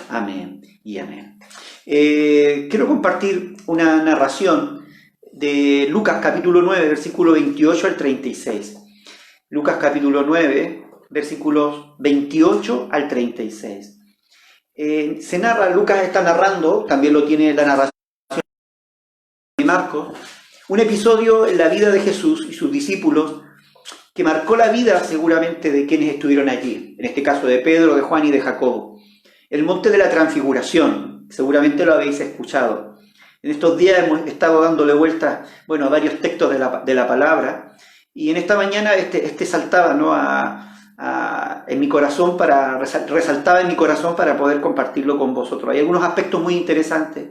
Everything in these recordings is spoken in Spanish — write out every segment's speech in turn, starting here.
Amén y amén. Quiero compartir una narración de Lucas capítulo 9, versículo 28 al 36. Lucas capítulo 9, versículos 28 al 36. Se narra, Lucas está narrando, también lo tiene la narración de Marcos, un episodio en la vida de Jesús y sus discípulos que marcó la vida seguramente de quienes estuvieron allí, en este caso de Pedro, de Juan y de Jacobo. El monte de la transfiguración, seguramente lo habéis escuchado. En estos días hemos estado dándole vueltas, a varios textos de la palabra, y en esta mañana este saltaba, ¿no?, en mi corazón, resaltaba en mi corazón para poder compartirlo con vosotros. Hay algunos aspectos muy interesantes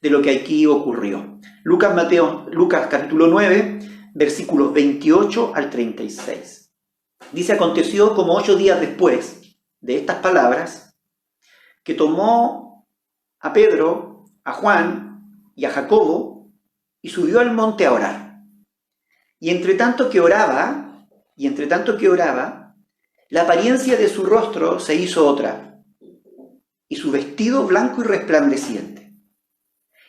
de lo que aquí ocurrió. Lucas capítulo 9, versículos 28 al 36. Dice: aconteció como 8 días después de estas palabras, que tomó a Pedro, a Juan y a Jacobo y subió al monte a orar. Y entre tanto que oraba, la apariencia de su rostro se hizo otra, y su vestido blanco y resplandeciente.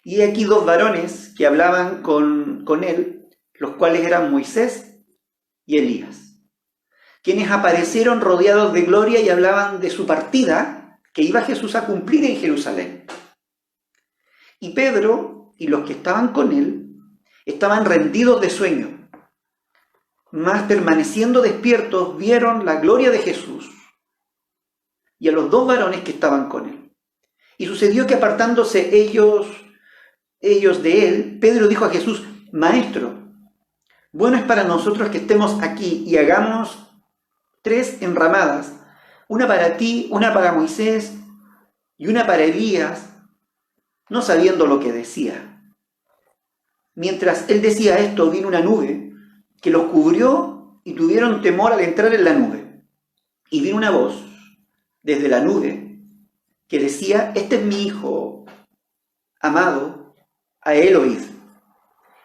Y aquí 2 varones que hablaban con él, los cuales eran Moisés y Elías, quienes aparecieron rodeados de gloria y hablaban de su partida que iba Jesús a cumplir en Jerusalén. Y Pedro y los que estaban con él estaban rendidos de sueño, mas permaneciendo despiertos vieron la gloria de Jesús y a los 2 varones que estaban con él. Y sucedió que apartándose ellos de él, Pedro dijo a Jesús: Maestro, bueno es para nosotros que estemos aquí y hagamos 3 enramadas, una para ti, una para Moisés y una para Elías, no sabiendo lo que decía. Mientras él decía esto, vino una nube que los cubrió y tuvieron temor al entrar en la nube. Y vino una voz desde la nube que decía: este es mi Hijo amado, a él oíd.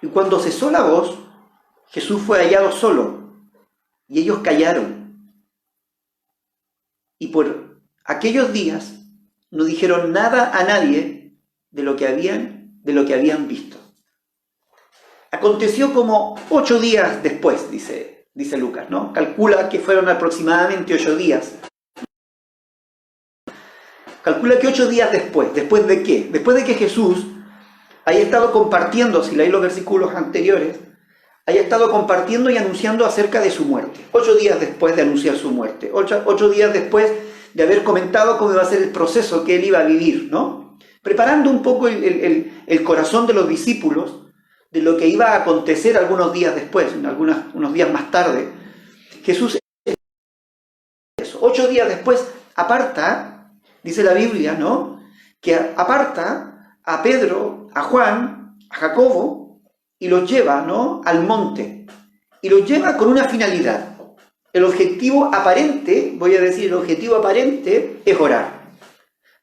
Y cuando cesó la voz, Jesús fue hallado solo, y ellos callaron. Y por aquellos días no dijeron nada a nadie de lo que habían visto. Aconteció como 8 días después, dice Lucas, ¿no? Calcula que fueron aproximadamente 8 días. Calcula que 8 días después. ¿Después de qué? Después de que Jesús haya estado compartiendo, si leéis los versículos anteriores, haya estado compartiendo y anunciando acerca de su muerte. 8 días después de anunciar su muerte. 8 días después de haber comentado cómo iba a ser el proceso que él iba a vivir, ¿no? Preparando un poco el corazón de los discípulos de lo que iba a acontecer algunos días después, unos días más tarde. Jesús, 8 días después, aparta, dice la Biblia, ¿no?, que aparta a Pedro, a Juan, a Jacobo, y los lleva, ¿no?, al monte. Y los lleva con una finalidad. El objetivo aparente es orar.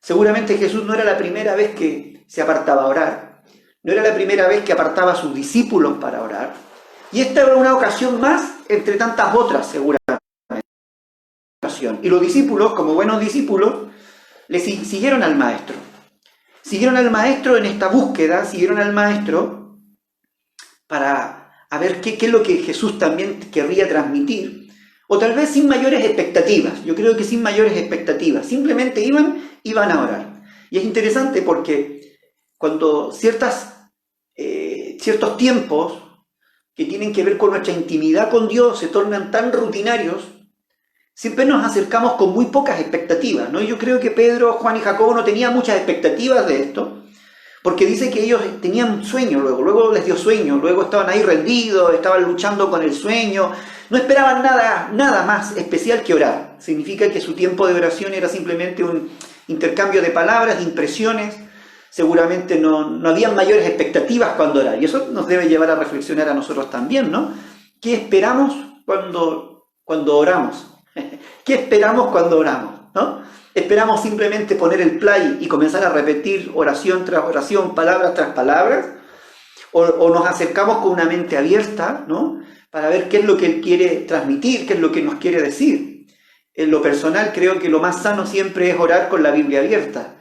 Seguramente Jesús no era la primera vez que se apartaba a orar. No era la primera vez que apartaba a sus discípulos para orar. Y esta era una ocasión más entre tantas otras, seguramente. Y los discípulos, como buenos discípulos, le siguieron al Maestro. Siguieron al Maestro en esta búsqueda, siguieron al Maestro para ver qué es lo que Jesús también querría transmitir. O tal vez sin mayores expectativas. Yo creo que sin mayores expectativas. Simplemente iban a orar. Y es interesante porque cuando ciertos tiempos que tienen que ver con nuestra intimidad con Dios se tornan tan rutinarios, siempre nos acercamos con muy pocas expectativas, ¿no? Yo creo que Pedro, Juan y Jacobo no tenían muchas expectativas de esto, porque dice que ellos tenían sueño, luego les dio sueño, luego estaban ahí rendidos, estaban luchando con el sueño, no esperaban nada más especial que orar. Significa que su tiempo de oración era simplemente un intercambio de palabras, de impresiones. Seguramente no habían mayores expectativas cuando orar. Y eso nos debe llevar a reflexionar a nosotros también, ¿no? ¿Qué esperamos cuando oramos? ¿Qué esperamos cuando oramos? ¿No? ¿Esperamos simplemente poner el play y comenzar a repetir oración tras oración, palabras tras palabras? ¿O nos acercamos con una mente abierta, ¿no?, para ver qué es lo que Él quiere transmitir, qué es lo que nos quiere decir? En lo personal creo que lo más sano siempre es orar con la Biblia abierta.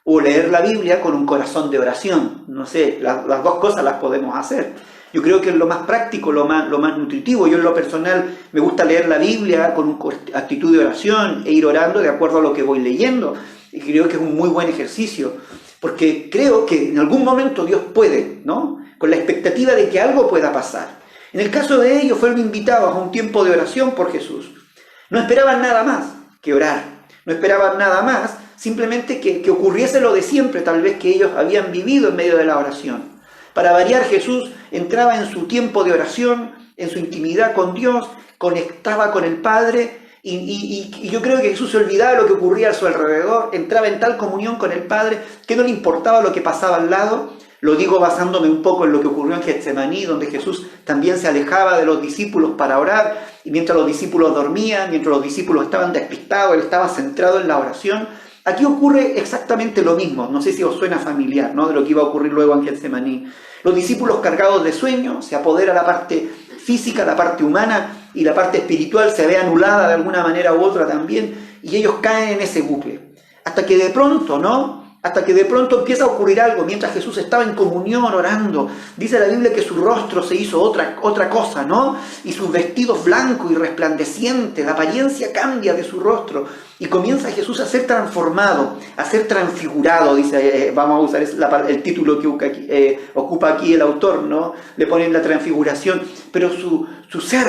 o leer la Biblia con un corazón de oración. No sé, las dos cosas las podemos hacer. Yo creo que es lo más práctico, lo más nutritivo. Yo en lo personal me gusta leer la Biblia con una actitud de oración e ir orando de acuerdo a lo que voy leyendo. Y creo que es un muy buen ejercicio, porque creo que en algún momento Dios puede, ¿no? Con la expectativa de que algo pueda pasar. En el caso de ellos fueron invitados a un tiempo de oración por Jesús. No esperaban nada más que orar, no esperaban nada más, simplemente que ocurriese lo de siempre, tal vez que ellos habían vivido en medio de la oración. Para variar, Jesús entraba en su tiempo de oración, en su intimidad con Dios, conectaba con el Padre, y yo creo que Jesús se olvidaba de lo que ocurría a su alrededor, entraba en tal comunión con el Padre que no le importaba lo que pasaba al lado. Lo digo basándome un poco en lo que ocurrió en Getsemaní, donde Jesús también se alejaba de los discípulos para orar, y mientras los discípulos dormían, mientras los discípulos estaban despistados, él estaba centrado en la oración. Aquí ocurre exactamente lo mismo, no sé si os suena familiar, ¿no?, de lo que iba a ocurrir luego en Getsemaní. Los discípulos cargados de sueño, se apodera la parte física, la parte humana, y la parte espiritual se ve anulada de alguna manera u otra también, y ellos caen en ese bucle. Hasta que de pronto, ¿no?, hasta que de pronto empieza a ocurrir algo. Mientras Jesús estaba en comunión orando, dice la Biblia que su rostro se hizo otra cosa, ¿no? Y sus vestidos blancos y resplandecientes, la apariencia cambia de su rostro y comienza Jesús a ser transformado, a ser transfigurado, dice, vamos a usar el título que ocupa aquí el autor, ¿no? Le ponen la transfiguración, pero su ser,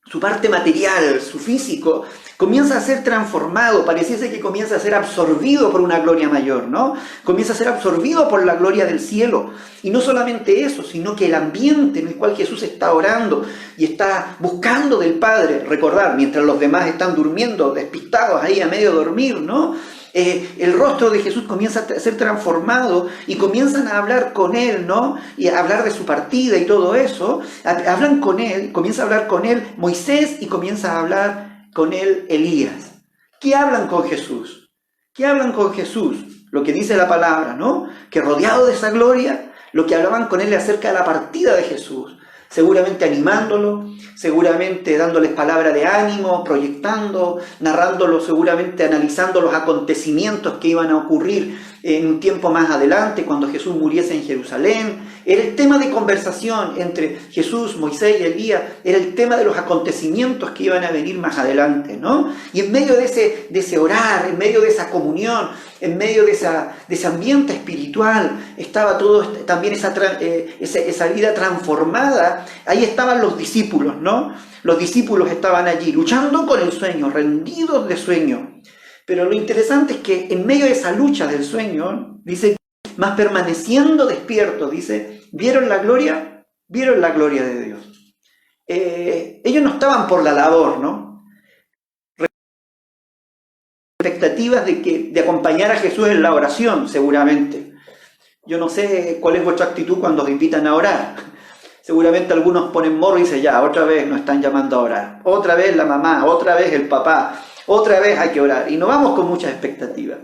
su parte material, su físico, comienza a ser transformado, pareciese que comienza a ser absorbido por una gloria mayor, ¿no? Comienza a ser absorbido por la gloria del cielo. Y no solamente eso, sino que el ambiente en el cual Jesús está orando y está buscando del Padre, recordar, mientras los demás están durmiendo, despistados ahí a medio dormir, ¿no? El rostro de Jesús comienza a ser transformado y comienzan a hablar con Él, ¿no? Y a hablar de su partida y todo eso. Hablan con Él, comienza a hablar con Él Moisés y comienza a hablar con él Elías. ¿Qué hablan con Jesús? ¿Qué hablan con Jesús? Lo que dice la palabra, ¿no? Que rodeado de esa gloria, lo que hablaban con él acerca de la partida de Jesús. Seguramente animándolo, seguramente dándoles palabra de ánimo, proyectando, narrándolo, seguramente analizando los acontecimientos que iban a ocurrir en un tiempo más adelante, cuando Jesús muriese en Jerusalén. Era el tema de conversación entre Jesús, Moisés y Elías, era el tema de los acontecimientos que iban a venir más adelante, ¿no? Y en medio de ese orar, en medio de esa comunión, en medio de ese ambiente espiritual, estaba todo también esa vida transformada. Ahí estaban los discípulos, ¿no? Los discípulos estaban allí luchando con el sueño, rendidos de sueño. Pero lo interesante es que en medio de esa lucha del sueño, dice, más permaneciendo despiertos, dice, ¿vieron la gloria? Vieron la gloria de Dios. Ellos no estaban por la labor, ¿no? Expectativas de acompañar a Jesús en la oración, seguramente. Yo no sé cuál es vuestra actitud cuando os invitan a orar. Seguramente algunos ponen morro y dicen, ya, otra vez nos están llamando a orar. Otra vez la mamá, otra vez el papá, otra vez hay que orar. Y no vamos con muchas expectativas.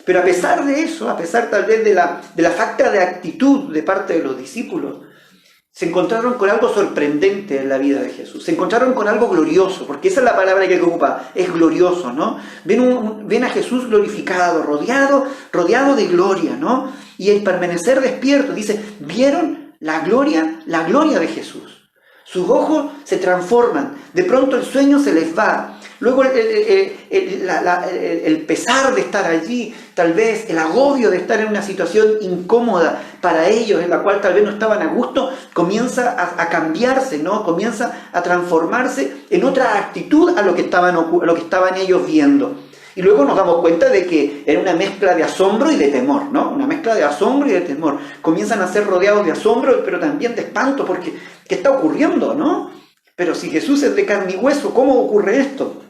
Pero a pesar de eso, a pesar tal vez de la falta de actitud de parte de los discípulos, se encontraron con algo sorprendente en la vida de Jesús. Se encontraron con algo glorioso, porque esa es la palabra que ocupa, es glorioso, ¿no? Ven a Jesús glorificado, rodeado de gloria, ¿no? Y el permanecer despierto, dice, vieron la gloria de Jesús. Sus ojos se transforman, de pronto el sueño se les va. Luego el pesar de estar allí, tal vez el agobio de estar en una situación incómoda para ellos, en la cual tal vez no estaban a gusto, comienza a cambiarse, ¿no? Comienza a transformarse en otra actitud a lo que estaban ellos viendo. Y luego nos damos cuenta de que era una mezcla de asombro y de temor, ¿no? Una mezcla de asombro y de temor. Comienzan a ser rodeados de asombro, pero también de espanto, porque ¿qué está ocurriendo, no? Pero si Jesús es de carne y hueso, ¿cómo ocurre esto?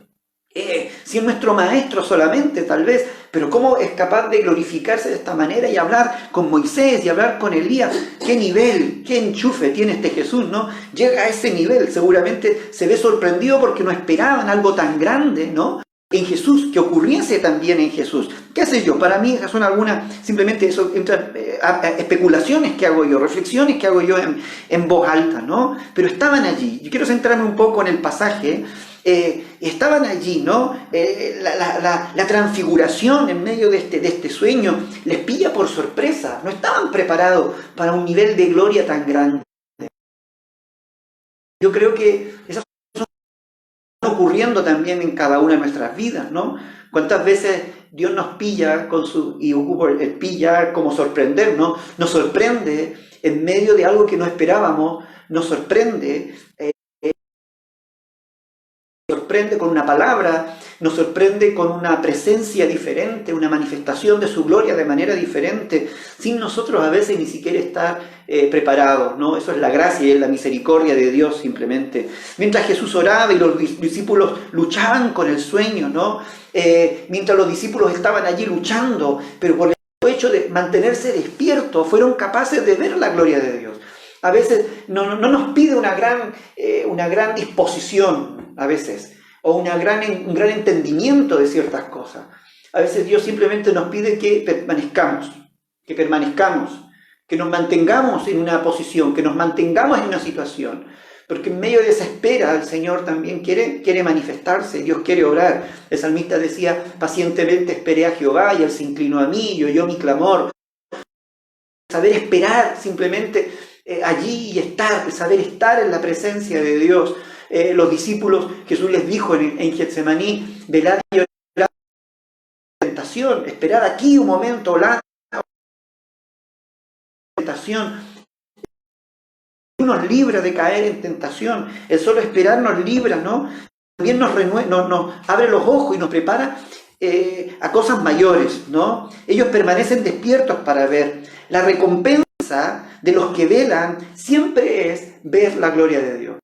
Si es nuestro maestro solamente, tal vez, pero ¿cómo es capaz de glorificarse de esta manera y hablar con Moisés y hablar con Elías? ¿Qué nivel, qué enchufe tiene este Jesús, no? Llega a ese nivel, seguramente se ve sorprendido porque no esperaban algo tan grande, ¿no? En Jesús, que ocurriese también en Jesús. ¿Qué sé yo? Para mí son algunas, simplemente eso, especulaciones que hago yo, reflexiones que hago yo en voz alta, ¿no? Pero estaban allí. Yo quiero centrarme un poco en el pasaje estaban allí, ¿no? La transfiguración en medio de este sueño les pilla por sorpresa, no estaban preparados para un nivel de gloria tan grande. Yo creo que esas cosas están ocurriendo también en cada una de nuestras vidas, ¿no? ¿Cuántas veces Dios nos pilla y ocupo el pilla como sorprender, ¿no? Nos sorprende en medio de algo que no esperábamos, nos sorprende con una palabra, nos sorprende con una presencia diferente, una manifestación de su gloria de manera diferente, sin nosotros a veces ni siquiera estar preparados, ¿no? Eso es la gracia y es la misericordia de Dios simplemente. Mientras Jesús oraba y los discípulos luchaban con el sueño, ¿no? Mientras los discípulos estaban allí luchando, pero por el hecho de mantenerse despiertos, fueron capaces de ver la gloria de Dios. A veces no nos pide una gran disposición, a veces, o un gran entendimiento de ciertas cosas. A veces Dios simplemente nos pide que permanezcamos, que nos mantengamos en una posición, que nos mantengamos en una situación. Porque en medio de esa espera el Señor también quiere manifestarse, Dios quiere obrar. El salmista decía, pacientemente esperé a Jehová y Él se inclinó a mí y oyó mi clamor. Saber esperar simplemente allí y saber estar en la presencia de Dios. Los discípulos, Jesús les dijo en Getsemaní, velad y orad en tentación, esperad aquí un momento, orad en tentación. Nos libra de caer en tentación, el solo esperar nos libra, ¿no? También nos abre los ojos y nos prepara a cosas mayores, ¿no? Ellos permanecen despiertos para ver. La recompensa de los que velan siempre es ver la gloria de Dios.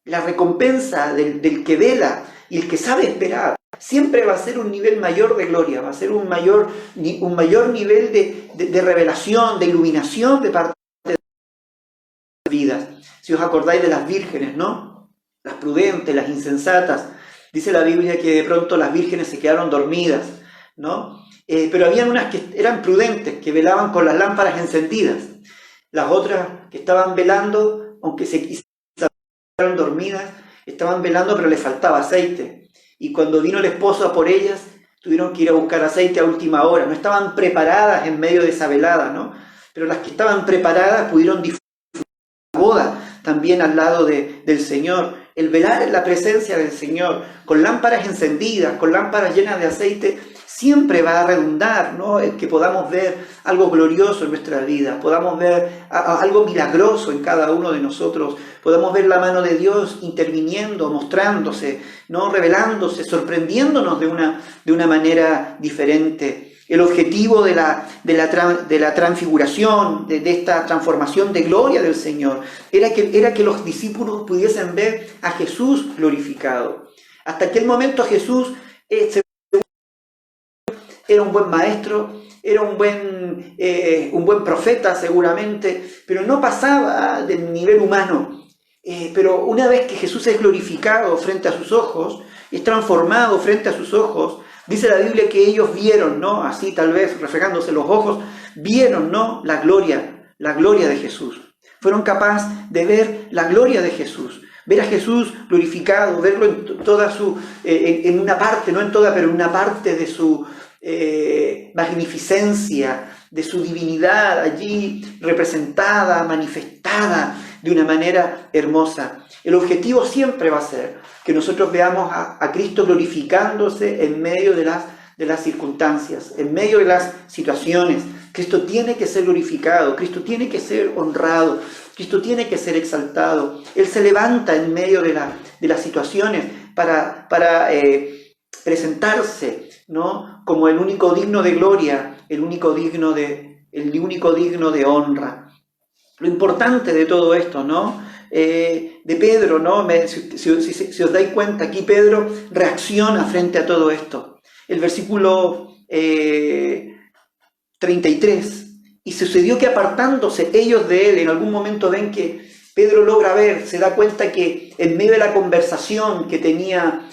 La recompensa del que vela y el que sabe esperar siempre va a ser un nivel mayor de gloria, va a ser un mayor nivel de revelación, de iluminación de parte de las vidas. Si os acordáis de las vírgenes, ¿no? Las prudentes, las insensatas. Dice la Biblia que de pronto las vírgenes se quedaron dormidas, ¿no? Pero habían unas que eran prudentes, que velaban con las lámparas encendidas. Las otras que estaban velando, aunque se quedaron dormidas, estaban velando pero les faltaba aceite. Y cuando vino el esposo a por ellas, tuvieron que ir a buscar aceite a última hora. No estaban preparadas en medio de esa velada, ¿no? Pero las que estaban preparadas pudieron disfrutar de la boda también al lado del Señor. El velar en la presencia del Señor, con lámparas encendidas, con lámparas llenas de aceite, siempre va a redundar, ¿no? El que podamos ver algo glorioso en nuestra vida, podamos ver algo milagroso en cada uno de nosotros, podamos ver la mano de Dios interviniendo, mostrándose, ¿no? Revelándose, sorprendiéndonos de una manera diferente. El objetivo de la transfiguración, de esta transformación de gloria del Señor, era que los discípulos pudiesen ver a Jesús glorificado. Hasta aquel momento Jesús era un buen maestro, era un buen profeta seguramente, pero no pasaba del nivel humano. Pero una vez que Jesús es glorificado frente a sus ojos, es transformado frente a sus ojos, dice la Biblia que ellos vieron, ¿no? Así tal vez reflejándose los ojos, vieron, ¿no? La gloria de Jesús. Fueron capaces de ver la gloria de Jesús, ver a Jesús glorificado, verlo en una parte, no en toda, pero en una parte de su magnificencia, de su divinidad allí representada, manifestada de una manera hermosa. El objetivo siempre va a ser que nosotros veamos a Cristo glorificándose en medio de las circunstancias, en medio de las situaciones. Cristo tiene que ser glorificado, Cristo tiene que ser honrado, Cristo tiene que ser exaltado. Él se levanta en medio de las situaciones para presentarse, ¿no? Como el único digno de gloria, el único digno de honra. Lo importante de todo esto, ¿no? De Pedro, ¿no? Si os dais cuenta, aquí Pedro reacciona frente a todo esto. El versículo 33. Y sucedió que apartándose ellos de él, en algún momento ven que Pedro logra ver, se da cuenta que en medio de la conversación que tenía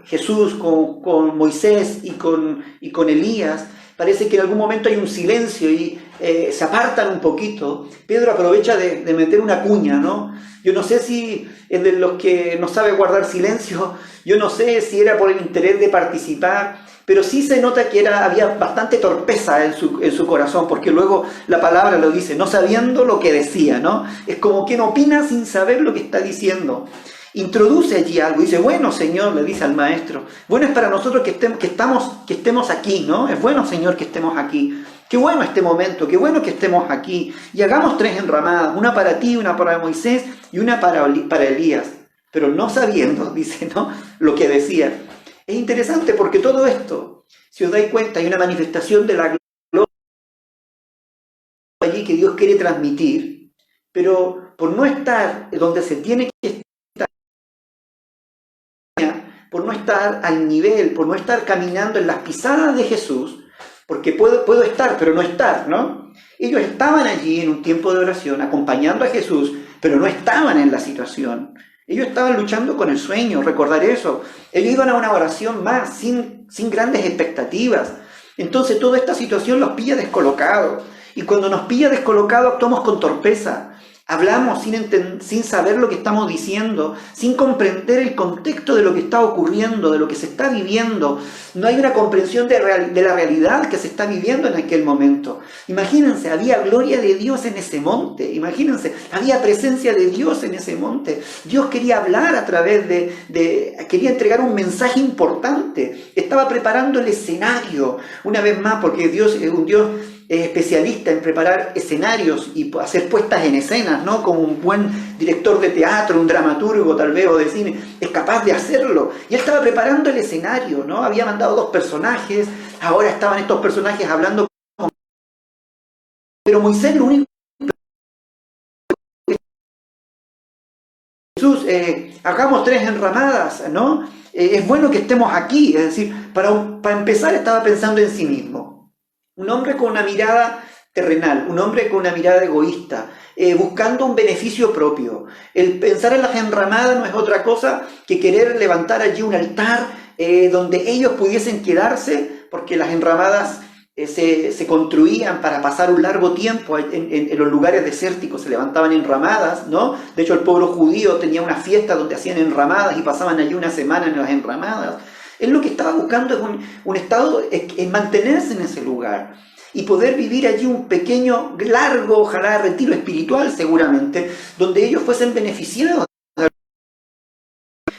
Jesús con Moisés y con Elías, parece que en algún momento hay un silencio y se apartan un poquito, Pedro aprovecha de meter una cuña, ¿no? Yo no sé si es de los que no sabe guardar silencio, yo no sé si era por el interés de participar, pero sí se nota que había bastante torpeza en su corazón, porque luego la palabra lo dice, no sabiendo lo que decía, ¿no? Es como quien opina sin saber lo que está diciendo. Introduce allí algo, dice, bueno, Señor, le dice al maestro, bueno es para nosotros que estemos aquí, ¿no? Es bueno, Señor, que estemos aquí. Qué bueno este momento, qué bueno que estemos aquí. Y hagamos 3 enramadas, una para ti, una para Moisés y una para Elías. Pero no sabiendo, dice, ¿no? Lo que decía. Es interesante porque todo esto, si os dais cuenta, hay una manifestación de la gloria allí que Dios quiere transmitir, pero por no estar donde se tiene que estar, por no estar al nivel, por no estar caminando en las pisadas de Jesús, porque puedo estar, pero no estar, ¿no? Ellos estaban allí en un tiempo de oración, acompañando a Jesús, pero no estaban en la situación. Ellos estaban luchando con el sueño, recordar eso. Ellos iban a una oración más, sin grandes expectativas. Entonces toda esta situación los pilla descolocados. Y cuando nos pilla descolocados actuamos con torpeza. Hablamos sin saber lo que estamos diciendo, sin comprender el contexto de lo que está ocurriendo, de lo que se está viviendo. No hay una comprensión de la realidad que se está viviendo en aquel momento. Imagínense, había gloria de Dios en ese monte. Imagínense, había presencia de Dios en ese monte. Dios quería hablar a través quería entregar un mensaje importante. Estaba preparando el escenario, una vez más, porque Dios es un Dios especialista en preparar escenarios y hacer puestas en escenas, ¿no? Como un buen director de teatro, un dramaturgo tal vez o de cine, es capaz de hacerlo. Y él estaba preparando el escenario, ¿no? Había mandado 2 personajes, ahora estaban estos personajes hablando con... Pero Moisés lo único... Jesús, hagamos 3 enramadas, ¿no? Es bueno que estemos aquí, es decir, para empezar estaba pensando en sí mismo. Un hombre con una mirada terrenal, un hombre con una mirada egoísta, buscando un beneficio propio. El pensar en las enramadas no es otra cosa que querer levantar allí un altar donde ellos pudiesen quedarse, porque las enramadas se construían para pasar un largo tiempo en los lugares desérticos, se levantaban enramadas, ¿no? De hecho, el pueblo judío tenía una fiesta donde hacían enramadas y pasaban allí una semana en las enramadas. Él lo que estaba buscando es un estado, es mantenerse en ese lugar y poder vivir allí un pequeño, largo, ojalá retiro espiritual seguramente, donde ellos fuesen beneficiados.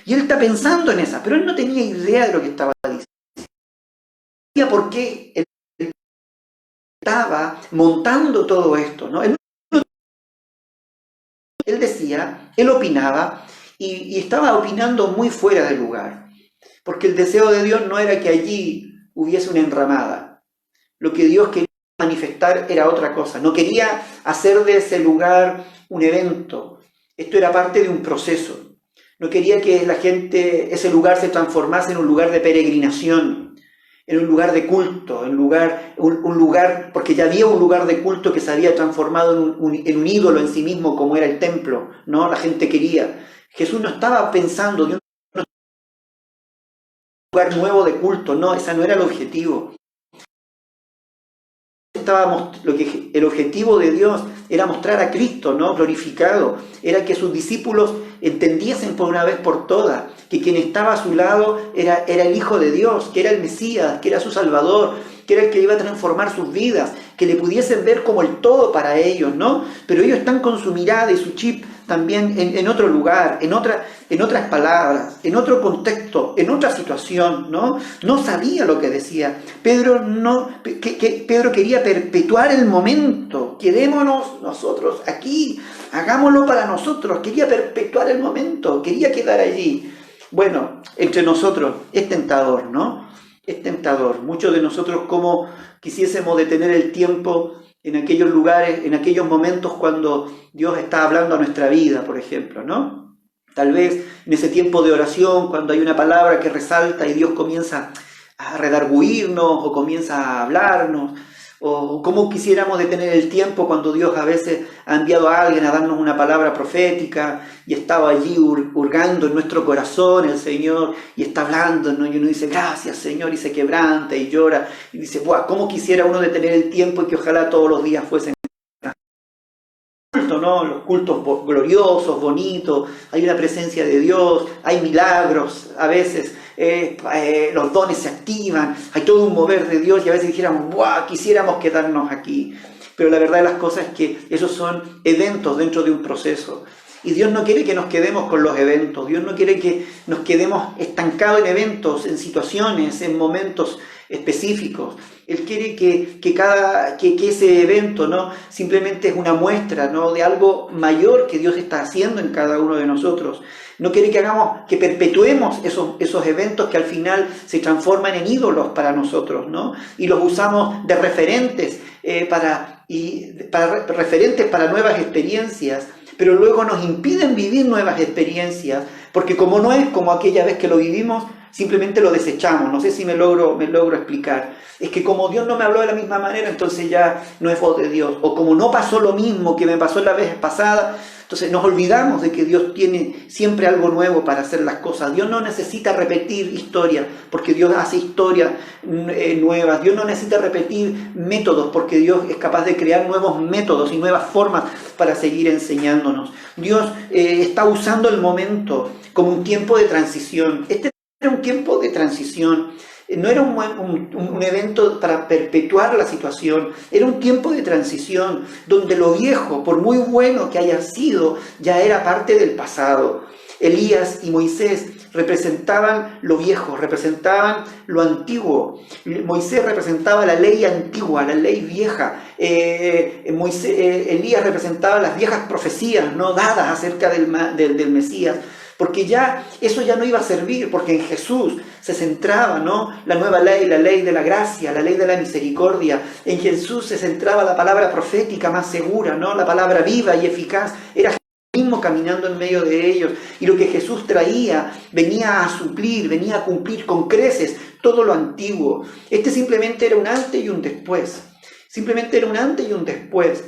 Y él está pensando en esa, pero él no tenía idea de lo que estaba diciendo. No sabía por qué él estaba montando todo esto, ¿no? Él decía, él opinaba y estaba opinando muy fuera de lugar. Porque el deseo de Dios no era que allí hubiese una enramada. Lo que Dios quería manifestar era otra cosa. No quería hacer de ese lugar un evento. Esto era parte de un proceso. No quería que la gente, ese lugar se transformase en un lugar de peregrinación, en un lugar de culto, un lugar, porque ya había un lugar de culto que se había transformado en un ídolo en sí mismo, como era el templo, ¿no? La gente quería. Jesús no estaba pensando de un lugar nuevo de culto, no, ese no era el objetivo. El objetivo de Dios era mostrar a Cristo, ¿no? Glorificado, era que sus discípulos entendiesen por una vez por todas que quien estaba a su lado era el Hijo de Dios, que era el Mesías, que era su Salvador, que era el que iba a transformar sus vidas, que le pudiesen ver como el todo para ellos, ¿no? Pero ellos están con su mirada y su chip también en otro lugar, en otras palabras, en otro contexto, en otra situación, ¿no? No sabía lo que decía. Pedro quería perpetuar el momento. Quedémonos nosotros aquí, hagámoslo para nosotros. Quería perpetuar el momento, quería quedar allí. Bueno, entre nosotros es tentador, ¿no? Es tentador. Muchos de nosotros como quisiésemos detener el tiempo en aquellos lugares, en aquellos momentos cuando Dios está hablando a nuestra vida, por ejemplo, ¿no? Tal vez en ese tiempo de oración, cuando hay una palabra que resalta y Dios comienza a redarguirnos o comienza a hablarnos, O cómo quisiéramos detener el tiempo cuando Dios a veces ha enviado a alguien a darnos una palabra profética y estaba allí hurgando en nuestro corazón el Señor y está hablando, ¿no? Y uno dice, gracias Señor, y se quebranta y llora y dice, ¡buah! ¿Cómo quisiera uno detener el tiempo y que ojalá todos los días fuesen cultos, ¿no? Los cultos gloriosos, bonitos, hay una presencia de Dios, hay milagros, a veces los dones se activan, hay todo un mover de Dios y a veces dijéramos, ¡buah! Quisiéramos quedarnos aquí. Pero la verdad de las cosas es que esos son eventos dentro de un proceso. Y Dios no quiere que nos quedemos con los eventos, Dios no quiere que nos quedemos estancados en eventos, en situaciones, en momentos específicos. Él quiere que ese evento, ¿no? Simplemente es una muestra, ¿no? De algo mayor que Dios está haciendo en cada uno de nosotros. No quiere que perpetuemos esos eventos que al final se transforman en ídolos para nosotros, ¿no? Y los usamos de referentes referentes para nuevas experiencias, pero luego nos impiden vivir nuevas experiencias, porque como no es como aquella vez que lo vivimos, simplemente lo desechamos. No sé si me logro explicar. Es que como Dios no me habló de la misma manera, entonces ya no es voz de Dios. O como no pasó lo mismo que me pasó la vez pasada, entonces nos olvidamos de que Dios tiene siempre algo nuevo para hacer las cosas. Dios no necesita repetir historias, porque Dios hace historias nuevas. Dios no necesita repetir métodos, porque Dios es capaz de crear nuevos métodos y nuevas formas para seguir enseñándonos. Dios está usando el momento como un tiempo de transición. Este era un tiempo de transición. No era un evento para perpetuar la situación, era un tiempo de transición donde lo viejo, por muy bueno que haya sido, ya era parte del pasado. Elías y Moisés representaban lo viejo, representaban lo antiguo. Moisés representaba la ley antigua, la ley vieja. Elías representaba las viejas profecías no dadas acerca del Mesías. Porque eso ya no iba a servir, porque en Jesús se centraba, ¿no? La nueva ley, la ley de la gracia, la ley de la misericordia. En Jesús se centraba la palabra profética más segura, ¿no? La palabra viva y eficaz. Era Jesús mismo caminando en medio de ellos. Y lo que Jesús traía venía a suplir, venía a cumplir con creces todo lo antiguo. Este simplemente era un antes y un después. Simplemente era un antes y un después.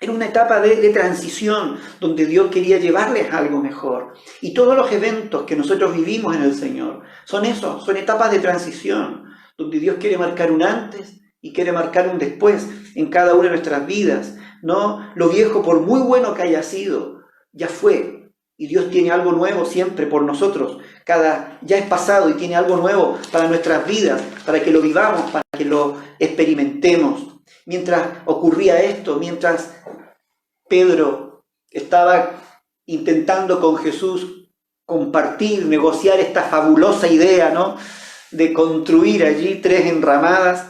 Era una etapa de transición donde Dios quería llevarles algo mejor. Y todos los eventos que nosotros vivimos en el Señor son etapas de transición, donde Dios quiere marcar un antes y quiere marcar un después en cada una de nuestras vidas, ¿no? Lo viejo, por muy bueno que haya sido, ya fue. Y Dios tiene algo nuevo siempre por nosotros. Ya es pasado y tiene algo nuevo para nuestras vidas, para que lo vivamos, para que lo experimentemos. Mientras ocurría esto, mientras Pedro estaba intentando con Jesús compartir, negociar esta fabulosa idea, ¿no? De construir allí 3 enramadas,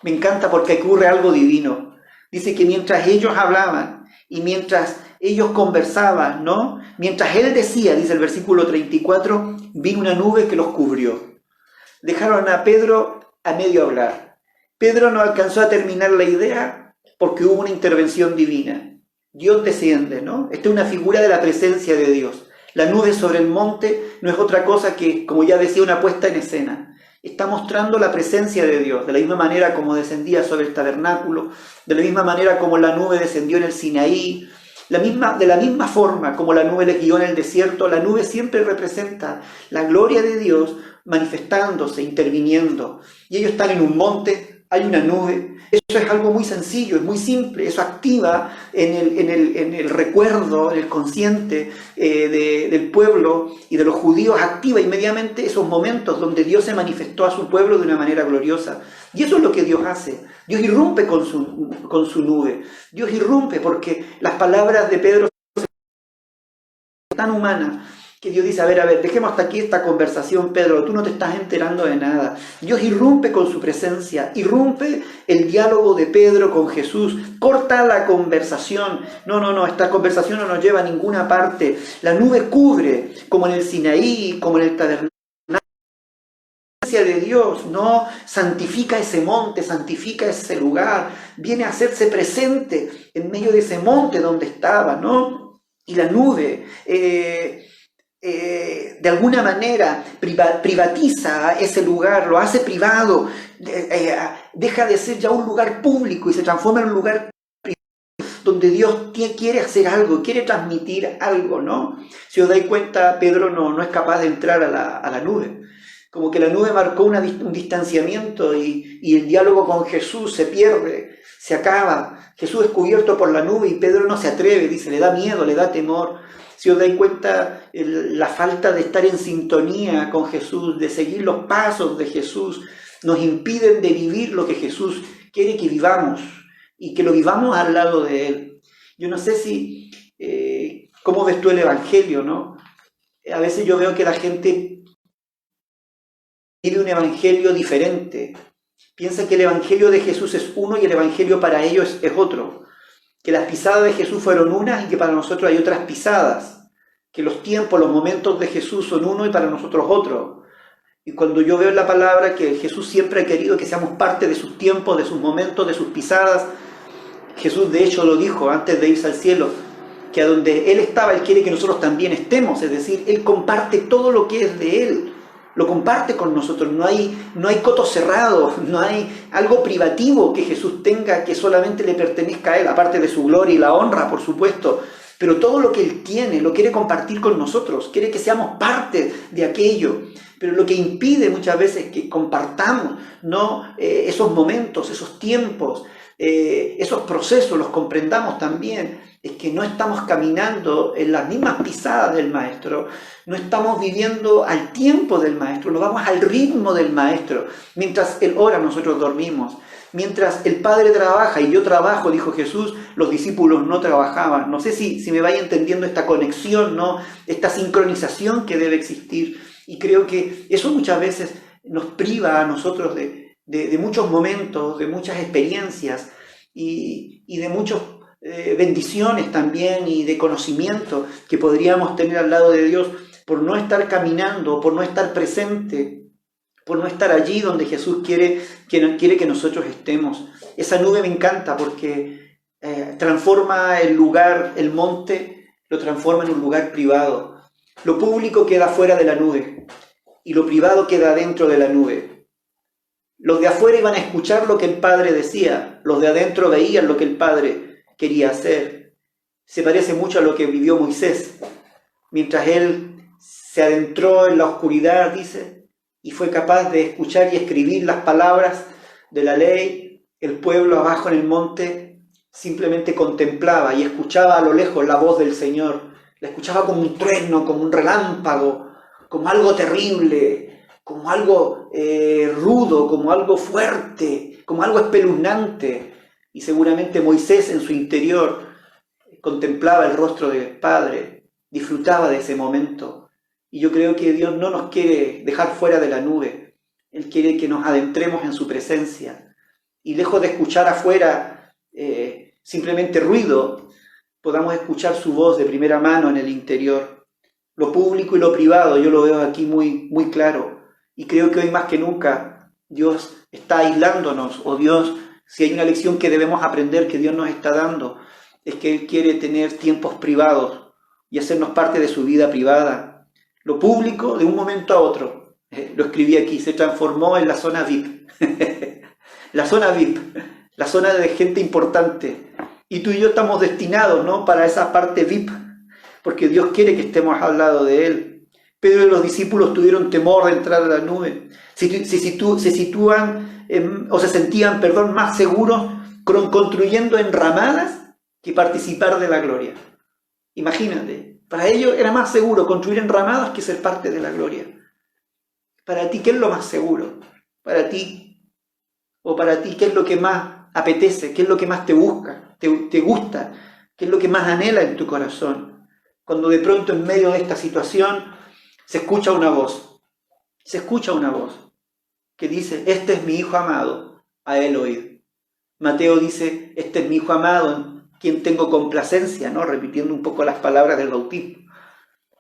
me encanta porque ocurre algo divino. Dice que mientras ellos hablaban y mientras ellos conversaban, ¿no? Mientras él decía, dice el versículo 34, vi una nube que los cubrió. Dejaron a Pedro a medio hablar. Pedro no alcanzó a terminar la idea porque hubo una intervención divina. Dios desciende, ¿no? Esta es una figura de la presencia de Dios. La nube sobre el monte no es otra cosa que, como ya decía, una puesta en escena. Está mostrando la presencia de Dios, de la misma manera como descendía sobre el tabernáculo, de la misma manera como la nube descendió en el Sinaí, de la misma forma como la nube les guió en el desierto. La nube siempre representa la gloria de Dios manifestándose, interviniendo. Y ellos están en un monte, hay una nube. Eso es algo muy sencillo, es muy simple. Eso activa en el recuerdo, en el consciente del pueblo y de los judíos, activa inmediatamente esos momentos donde Dios se manifestó a su pueblo de una manera gloriosa. Y eso es lo que Dios hace. Dios irrumpe con su nube. Dios irrumpe porque las palabras de Pedro son tan humanas que Dios dice, a ver, dejemos hasta aquí esta conversación, Pedro, tú no te estás enterando de nada. Dios irrumpe con su presencia, irrumpe el diálogo de Pedro con Jesús, corta la conversación. No, esta conversación no nos lleva a ninguna parte. La nube cubre, como en el Sinaí, como en el tabernáculo. La presencia de Dios, ¿no? Santifica ese monte, santifica ese lugar, viene a hacerse presente en medio de ese monte donde estaba, ¿no? Y la nube de alguna manera privatiza ese lugar, lo hace privado, deja de ser ya un lugar público y se transforma en un lugar donde Dios quiere hacer algo, quiere transmitir algo, ¿no? Si os dais cuenta, Pedro no es capaz de entrar a la nube. Como que la nube marcó un distanciamiento y el diálogo con Jesús se pierde, se acaba. Jesús es cubierto por la nube y Pedro no se atreve, dice, le da miedo, le da temor. Si os dais cuenta, la falta de estar en sintonía con Jesús, de seguir los pasos de Jesús, nos impiden de vivir lo que Jesús quiere que vivamos y que lo vivamos al lado de Él. Yo no sé si, cómo ves tú el Evangelio, ¿no? A veces yo veo que la gente vive un Evangelio diferente. Piensa que el Evangelio de Jesús es uno y el Evangelio para ellos es otro. Que las pisadas de Jesús fueron unas y que para nosotros hay otras pisadas. Que los tiempos, los momentos de Jesús son uno y para nosotros otro. Y cuando yo veo en la palabra que Jesús siempre ha querido que seamos parte de sus tiempos, de sus momentos, de sus pisadas, Jesús de hecho lo dijo antes de irse al cielo, que a donde Él estaba, Él quiere que nosotros también estemos. Es decir, Él comparte todo lo que es de Él. Lo comparte con nosotros, no hay cotos cerrados, no hay algo privativo que Jesús tenga que solamente le pertenezca a Él, aparte de su gloria y la honra, por supuesto, pero todo lo que Él tiene lo quiere compartir con nosotros, quiere que seamos parte de aquello, pero lo que impide muchas veces que compartamos, ¿no? Esos momentos, esos tiempos, esos procesos, los comprendamos también, es que no estamos caminando en las mismas pisadas del Maestro, no estamos viviendo al tiempo del Maestro, no vamos al ritmo del Maestro. Mientras Él ora, nosotros dormimos. Mientras el Padre trabaja y yo trabajo, dijo Jesús, los discípulos no trabajaban. No sé si me vaya entendiendo esta conexión, ¿no? Esta sincronización que debe existir. Y creo que eso muchas veces nos priva a nosotros de muchos momentos, de muchas experiencias y de muchas bendiciones también y de conocimiento que podríamos tener al lado de Dios por no estar caminando, por no estar presente, por no estar allí donde Jesús quiere que nosotros estemos. Esa nube me encanta porque transforma el lugar, el monte, lo transforma en un lugar privado. Lo público queda fuera de la nube y lo privado queda dentro de la nube. Los de afuera iban a escuchar lo que el Padre decía, los de adentro veían lo que el Padre quería hacer. Se parece mucho a lo que vivió Moisés, mientras él se adentró en la oscuridad, dice, y fue capaz de escuchar y escribir las palabras de la ley. El pueblo abajo en el monte simplemente contemplaba y escuchaba a lo lejos la voz del Señor. La escuchaba como un trueno, como un relámpago, como algo terrible, como algo rudo, como algo fuerte, como algo espeluznante. Y seguramente Moisés en su interior contemplaba el rostro del Padre, disfrutaba de ese momento. Y yo creo que Dios no nos quiere dejar fuera de la nube. Él quiere que nos adentremos en su presencia. Y lejos de escuchar afuera simplemente ruido, podamos escuchar su voz de primera mano en el interior. Lo público y lo privado, yo lo veo aquí muy, muy claro. Y creo que hoy más que nunca Dios está aislándonos, o Dios, si hay una lección que debemos aprender que Dios nos está dando, es que Él quiere tener tiempos privados y hacernos parte de su vida privada. Lo público, de un momento a otro, lo escribí aquí, se transformó en la zona VIP. La zona VIP, la zona de gente importante. Y tú y yo estamos destinados, ¿no?, para esa parte VIP, porque Dios quiere que estemos al lado de Él. Pedro y los discípulos tuvieron temor de entrar a la nube. Se sitúan o se sentían, más seguros construyendo enramadas que participar de la gloria. Imagínate, para ellos era más seguro construir enramadas que ser parte de la gloria. Para ti, ¿qué es lo más seguro? Para ti, ¿qué es lo que más apetece? ¿Qué es lo que más te busca? ¿Te gusta? ¿Qué es lo que más anhela en tu corazón? Cuando de pronto en medio de esta situación se escucha una voz que dice, este es mi Hijo amado, a Él oíd. Mateo dice, este es mi Hijo amado, en quien tengo complacencia, ¿no?, repitiendo un poco las palabras del bautismo.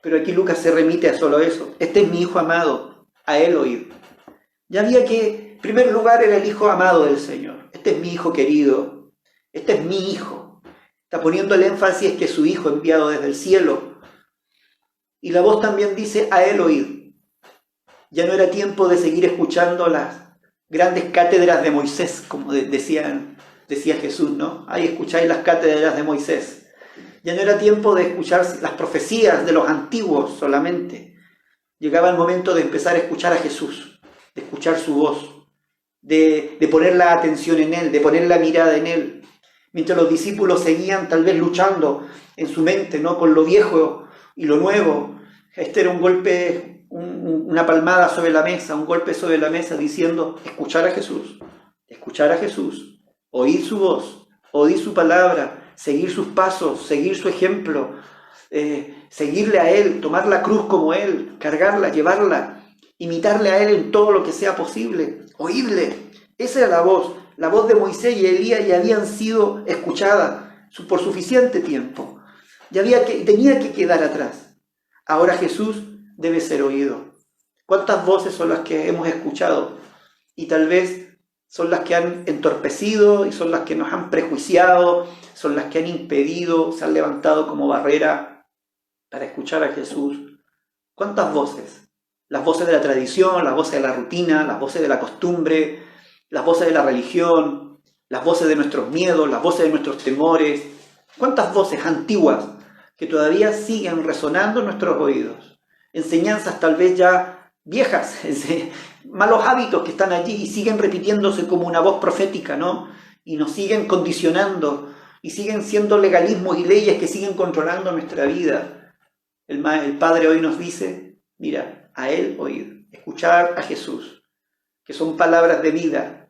Pero aquí Lucas se remite a solo eso, este es mi Hijo amado, a Él oíd. Ya había que, en primer lugar, era el Hijo amado del Señor. Este es mi Hijo querido, este es mi Hijo. Está poniendo el énfasis que es su Hijo enviado desde el cielo. Y la voz también dice, a él oíd. Ya no era tiempo de seguir escuchando las grandes cátedras de Moisés, como decía Jesús, ¿no? Ahí escucháis las cátedras de Moisés. Ya no era tiempo de escuchar las profecías de los antiguos solamente. Llegaba el momento de empezar a escuchar a Jesús, de escuchar su voz, de poner la atención en Él, de poner la mirada en Él. Mientras los discípulos seguían tal vez luchando en su mente, ¿no? Con lo viejo y lo nuevo. Este era un golpe, una palmada sobre la mesa, un golpe sobre la mesa diciendo, escuchar a Jesús, oír su voz, oír su palabra, seguir sus pasos, seguir su ejemplo, seguirle a Él, tomar la cruz como Él, cargarla, llevarla, imitarle a Él en todo lo que sea posible, oírle. Esa era la voz de Moisés y Elías ya habían sido escuchadas por suficiente tiempo, tenía que quedar atrás. Ahora Jesús debe ser oído. ¿Cuántas voces son las que hemos escuchado? Y tal vez son las que han entorpecido y son las que nos han prejuiciado, son las que han impedido, se han levantado como barrera para escuchar a Jesús. ¿Cuántas voces? Las voces de la tradición, las voces de la rutina, las voces de la costumbre, las voces de la religión, las voces de nuestros miedos, las voces de nuestros temores. ¿Cuántas voces antiguas que todavía siguen resonando en nuestros oídos? Enseñanzas tal vez ya viejas, malos hábitos que están allí y siguen repitiéndose como una voz profética, ¿no? Y nos siguen condicionando y siguen siendo legalismos y leyes que siguen controlando nuestra vida. El Padre hoy nos dice, mira, a Él oír, escuchar a Jesús, que son palabras de vida.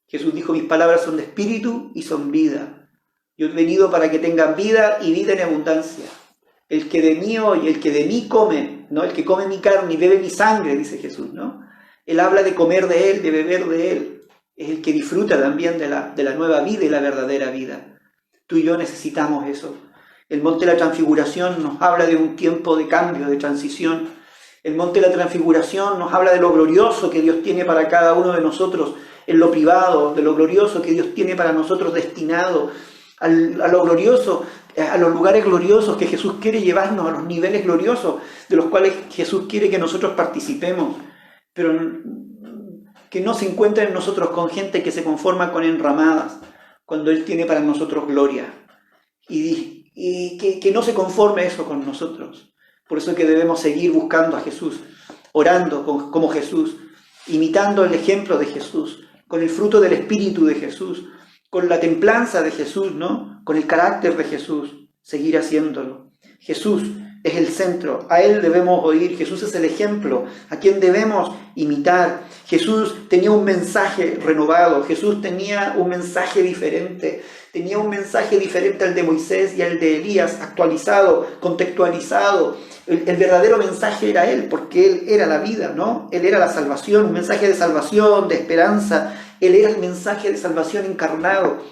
Jesús dijo, mis palabras son de espíritu y son vida. Yo he venido para que tengan vida y vida en abundancia. El que de mí oye, el que de mí come, ¿no? El que come mi carne y bebe mi sangre, dice Jesús, ¿no? Él habla de comer de Él, de beber de Él. Es el que disfruta también de la nueva vida y la verdadera vida. Tú y yo necesitamos eso. El monte de la transfiguración nos habla de un tiempo de cambio, de transición. El monte de la transfiguración nos habla de lo glorioso que Dios tiene para cada uno de nosotros en lo privado, de lo glorioso que Dios tiene para nosotros destinado, a lo glorioso, a los lugares gloriosos que Jesús quiere llevarnos, a los niveles gloriosos de los cuales Jesús quiere que nosotros participemos, pero que no se encuentren en nosotros con gente que se conforma con enramadas, cuando Él tiene para nosotros gloria, y que no se conforme eso con nosotros. Por eso es que debemos seguir buscando a Jesús, orando como Jesús, imitando el ejemplo de Jesús, con el fruto del Espíritu de Jesús, con la templanza de Jesús, ¿no? Con el carácter de Jesús, seguir haciéndolo. Jesús es el centro, a Él debemos oír, Jesús es el ejemplo, a quien debemos imitar. Jesús tenía un mensaje renovado, Jesús tenía un mensaje diferente al de Moisés y al de Elías, actualizado, contextualizado. El verdadero mensaje era Él, porque Él era la vida, ¿no? Él era la salvación, un mensaje de salvación, de esperanza. Él era el mensaje de salvación encarnado.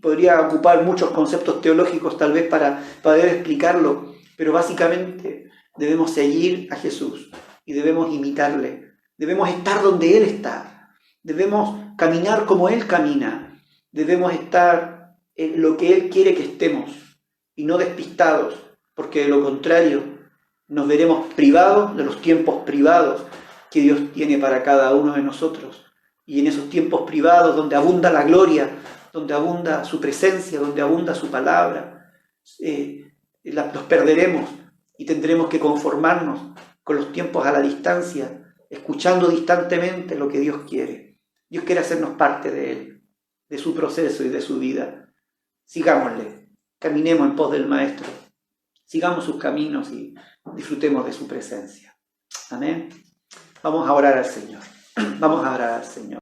Podría ocupar muchos conceptos teológicos tal vez para poder explicarlo, pero básicamente debemos seguir a Jesús y debemos imitarle. Debemos estar donde Él está. Debemos caminar como Él camina. Debemos estar en lo que Él quiere que estemos y no despistados, porque de lo contrario nos veremos privados de los tiempos privados que Dios tiene para cada uno de nosotros. Y en esos tiempos privados donde abunda la gloria, donde abunda su presencia, donde abunda su palabra, los perderemos y tendremos que conformarnos con los tiempos a la distancia, escuchando distantemente lo que Dios quiere. Dios quiere hacernos parte de Él, de su proceso y de su vida. Sigámosle, caminemos en pos del Maestro, sigamos sus caminos y disfrutemos de su presencia. Amén. Vamos a orar al Señor. Vamos a orar al Señor.